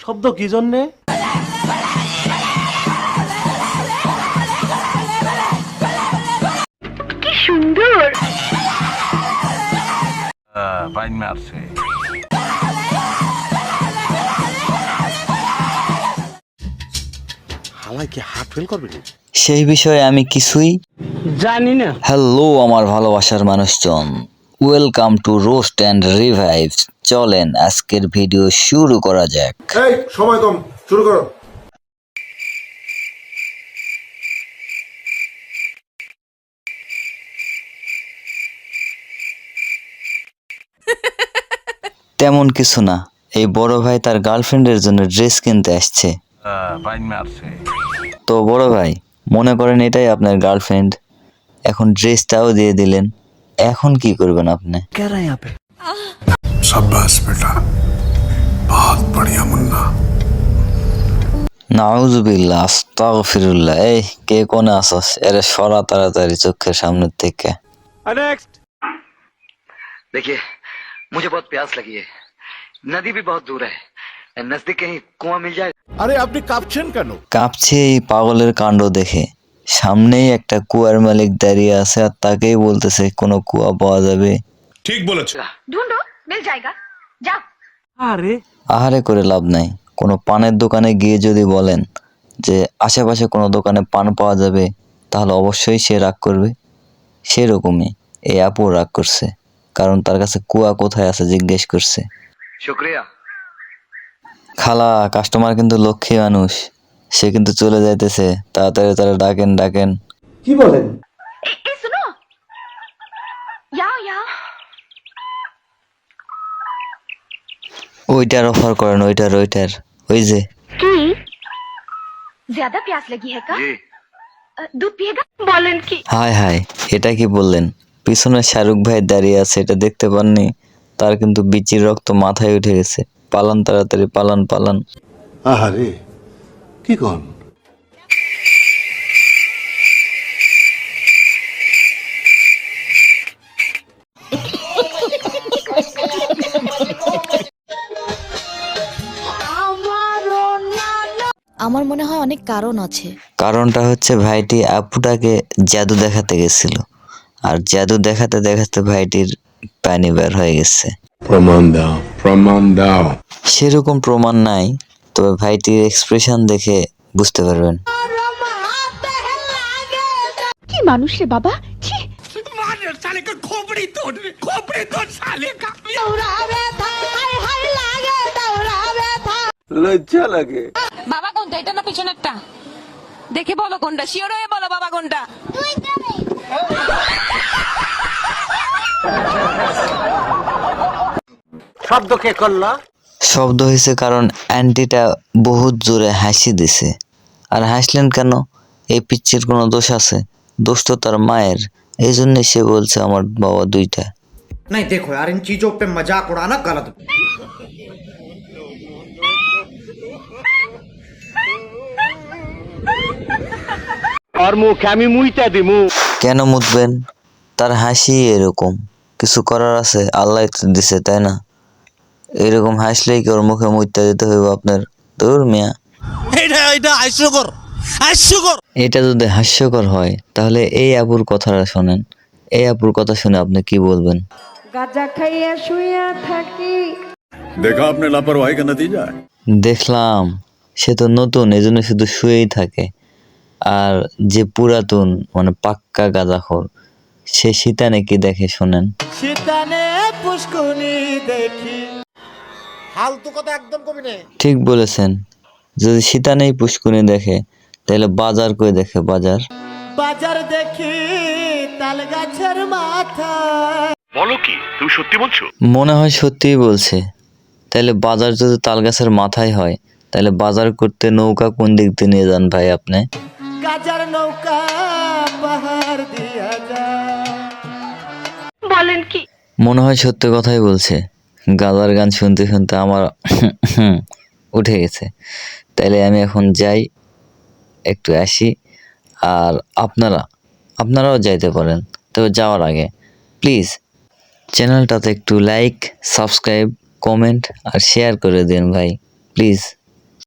শব্দ কি জন্যে? কি সুন্দর বাইন মারছে। হালাই কি হার্ট ফেল করবে? সেই বিষয়ে আমি কিছুই জানি না। হ্যালো আমার ভালোবাসার মানুষজন, welcome to roast and revive. চলেন আজকের ভিডিও শুরু করা যাক। এই সময় কম, শুরু করো। তেমন কিছু না, এই বড় ভাই তার গার্লফ্রেন্ডের জন্য ড্রেস কিনতে আসছে। বাইন মারছে। তো বড় ভাই মনে করেন এটাই আপনার গার্লফ্রেন্ড, এখন ড্রেসটাও দিয়ে দিলেন, এখন কি করবেন আপনি? शाबाश बेटा, बहुत बढ़िया मुन्ना। নাউজুবিল্লাহ, আস্তাগফিরুল্লাহ। এই কে কোনে আসস? এরে সরা তাড়াতাড়ি চোখের সামনের থেকে। নেক্সট। देखिए मुझे बहुत प्यास लगी है, नदी भी बहुत दूर है, नजदीक कहीं कुआं मिल जाए। আরে আপনি কাঁপছেন কেন? কাঁপছে এই পাগলের কাণ্ড দেখে। সামনেই একটা কুয়ার মালিক দাঁড়িয়ে আছে আর তাকেই বলতেছে কোনো কুয়া পাওয়া যাবে? ঠিক বলেছ। ढूंढो मिल जाएगा जाओ আরে আহারে করে লাভ নাই। কোনো পানের দোকানে গিয়ে যদি বলেন যে আশেপাশে কোনো দোকানে পান পাওয়া যাবে, তাহলে অবশ্যই সে রাগ করবে। সেরকমই এই আপু রাগ করছে, কারণ তার কাছে কুয়া কোথায় আছে জিজ্ঞেস করছে। शुक्रिया। খালা, কাস্টমার কিন্তু লক্ষ্মী মানুষ, সে কিন্তু চলে যাইতেছে, তাড়াতাড়ি তারা ডাকেন ডাকেন। ए सुनो याओ याओ ওইটার অফার করেন, ওইটার ওই যে। की ज्यादा प्यास लगी है का जी दूध पिएगा बोलन की হায় হায়, এটা কি বললেন? পিছনে শাহরুখ ভাই দাঁড়িয়ে আছে, এটা দেখতে পাননি? তার কিন্তু বিচির রক্ত মাথায় উঠে গেছে। পালান তাড়াতাড়ি, পালান পালান। আহারে কি কোন? আমার মনে হয় অনেক কারণ আছে। কারণটা হচ্ছে ভাইটি আপুটাকে জাদু দেখাতে গেছিল, আর জাদু দেখাতে দেখাতে ভাইটির পানি বের হয়ে গেছে। প্রমাণ দাও, প্রমাণ দাও। সেরকম প্রমাণ নাই, তবে ভাইটির এক্সপ্রেশন দেখে বুঝতে পারবেন। কি মানুষ রে বাবা ছি লজ্জা লাগে। বাবা কোনটা, এটা না পিছনেরটা? দেখে বলো কোনটা, শিওর হয়ে বলো বাবা কোনটা। শব্দ কে করলা? শব্দ হয়েছে কারণ অ্যান্টিটা বহুত জোরে হাসি দিছে। আর হাসলেন কেন? এই পিচ্চির কোনো দোষ আছে? দোষ তো তার মায়ের, এই জন্য সে বলছে আমার বাবা দুইটা। नहीं देखो यार, इन चीजों पे मजाक उड़ाना गलत। আর মুখ আমি মুইতা দিমু। কেন মুতবেন? তার হাসি এরকম, কিছু করার আছে? আল্লাহ তো দিছে, তাই না? এরকম হাসলেই কি ওর মুখে মুইতা দিতে হইব আপনার? দূর মিয়া। এটা যদি হাস্যকর হয় তাহলে এই আপুর কথাটা শোনেন। এই আপুর কথা শুনে আপনি কি বলবেন? গাজা খাইয়া শুইয়া থাকি देखा आपने लापरवाही का नतीजा है। দেখলাম সে তো নতুন, এজন্য শুধু শুয়েই থাকে। আর যে পুরাতন মানে পাক্কা গাঁজাখোর, সে শীতানে কি দেখে শোনেন। শীতানে পুষ্কুনি দেখি। ফালতু কথা একদম কবি নে। ঠিক বলেছেন, যদি শীতানেই পুষ্কুনি দেখে তাহলে বাজার কই দেখে? বাজার বাজার দেখি তাল গাছের মাথায়। বলো কি, তুমি সত্যি বলছো? মনে হয় সত্যিই বলছে। তাহলে বাজার যদি তালগাছের মাথায় হয়, তাহলে বাজার করতে নৌকা কোন দিক দিয়ে নিয়ে যান ভাই আপনি? গাজার নৌকা পাহাড় দিয়া যায়। बोलन की মনে হয় সত্যি কথাই বলছে। গাজার গান শুনতে শুনতে আমার উঠে গেছে। তাইলে আমি এখন যাই, একটু আসি। আর আপনারাও যাইতে পারেন, তবে যাওয়ার আগে প্লিজ চ্যানেলটাতে একটু লাইক, সাবস্ক্রাইব, কমেন্ট আর শেয়ার করে দিন ভাই, প্লিজ।